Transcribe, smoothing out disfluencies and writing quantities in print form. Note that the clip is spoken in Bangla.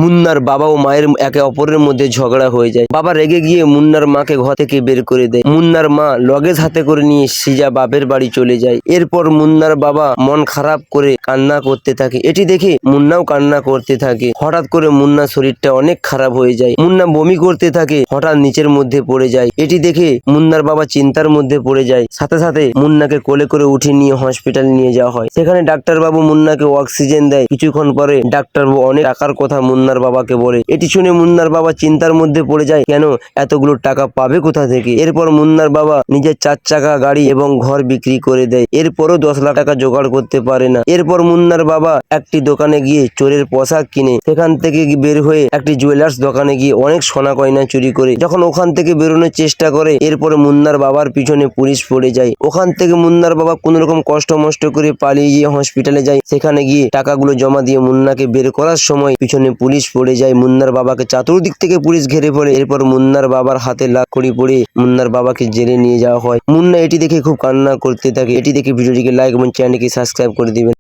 মুন্নার বাবা ও মায়ের একে অপরের মধ্যে ঝগড়া হয়ে যায়। বাবা রেগে গিয়ে মুন্নার মাকে ঘর থেকে বের করে দেয়। মুন্নার মা লগেজ হাতে করে নিয়ে সিজা বাপের বাড়ি চলে যায়। এরপর মুন্নার বাবা মন খারাপ করে কান্না করতে থাকে। এটি দেখে মুন্নাও কান্না করতে থাকে। হঠাৎ করে মুন্নার শরীরটা অনেক খারাপ হয়ে যায়। মুন্না বমি করতে থাকে, হঠাৎ নিচের মধ্যে পড়ে যায়। এটি দেখে মুন্নার বাবা চিন্তার মধ্যে পড়ে যায়। সাথে সাথে মুন্নাকে কোলে করে উঠে নিয়ে হসপিটাল নিয়ে যাওয়া হয়। সেখানে ডাক্তার বাবু মুন্নাকে অক্সিজেন দেয়। কিছুক্ষণ পরে ডাক্তার বাবু অনেক টাকার কথা মুন্নার বাবাকে বলে। এটি শুনে মুন্নার বাবা চিন্তার মধ্যে পড়ে যায়, কেন এতগুলো টাকা পাবে কোথা থেকে। এরপর মুন্নার বাবা নিজের 4 চাকা গাড়ি এবং ঘর বিক্রি করে দেয়। এরপরও 10 লাখ টাকা জোগাড় করতে পারে না। এরপর মুন্নার বাবা একটি দোকানে গিয়ে চোরের পোশাক কিনে সেখান থেকে বের হয়ে একটি জুয়েলার্স দোকানে গিয়ে অনেক সোনা গয়না চুরি করে যখন ওখান থেকে বেরোনোর চেষ্টা করে, এরপরে মুন্নার বাবার পিছনে পুলিশ পড়ে যায়। ওখান থেকে মুন্নার বাবা কোন রকম কষ্ট মষ্ট করে পালিয়ে গিয়ে হসপিটালে যায়। সেখানে গিয়ে টাকাগুলো জমা দিয়ে মুন্নাকে বের করার সময় পিছনে পুলিশ পড়ে যায়। মুন্নার বাবাকে চতুর্দিক থেকে পুলিশ ঘিরে পড়ে। এরপর মুন্নার বাবার হাতে লাকড়ি পড়ে মুন্নার বাবাকে জেলে নিয়ে যাওয়া হয়। মুন্না এটি দেখে খুব কান্না করতে থাকে। এটি দেখে ভিডিওটিকে লাইক এবং চ্যানেলকে সাবস্ক্রাইব করে দিবেন।